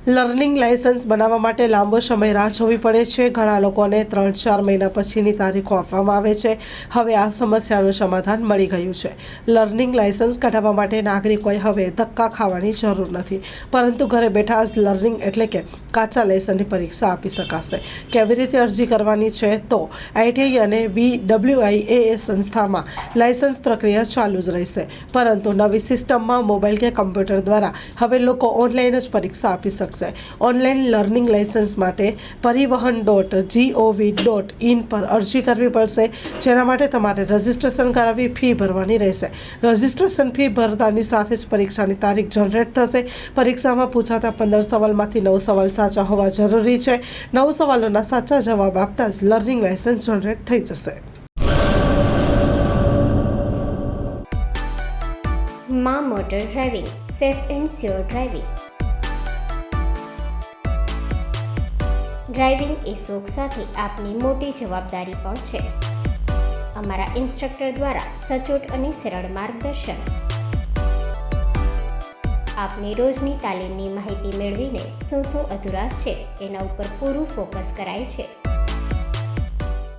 Learning licence બનાવવા માટે લાંબો સમય રાહ જોવી પડે છે. ઘણા લોકોને 3-4 મહિના પછીની તારીખો આપવામાં આવે છે. હવે આ સમસ્યાનું સમાધાન મળી ગયું છે. લર્નિંગ લાયસન્સ કઢાવવા માટે નાગરિકોએ હવે ધક્કા ખાવાની જરૂર નથી, પરંતુ ઘરે બેઠા જ લર્નિંગ એટલે કે કાચા લાયસન્સની પરીક્ષા આપી શકાશે. કેવી રીતે અરજી કરવાની છે? તો ITI અને VWIAA સંસ્થામાં લાયસન્સ પ્રક્રિયા ચાલુ જ રહેશે, પરંતુ નવી સિસ્ટમમાં મોબાઈલ કે કમ્પ્યુટર દ્વારા હવે લોકો ઓનલાઈન જ પરીક્ષા આપી શકશે. ઓનલાઈન લર્નિંગ લાયસન્સ માટે પરિવહન.gov.in પર અરજી કરવી પડશે, જેના માટે તમારે રજિસ્ટ્રેશન કરાવી ફી ભરવાની રહેશે. રજિસ્ટ્રેશન ફી ભરતાની સાથે જ પરીક્ષાની તારીખ જનરેટ થશે. પરીક્ષામાં પૂછાતા 15 સવાલમાંથી 9 સવાલ સાચા હોવા જરૂરી છે. 9 સવાલોના સાચા જવાબ આપતા જ લર્નિંગ લાયસન્સ જનરેટ થઈ જશે. માં motor driving, safe and sure driving. Driving એ શોખ સાથે આપની મોટી જવાબદારી પણ છે. અમારા ઇન્સ્ટ્રક્ટર દ્વારા સચોટ અને સરળ માર્ગદર્શન. આપની રોજની તાલીમની માહિતી મેળવીને શું અધુરાશ છે એના ઉપર પૂરું ફોકસ કરાય છે.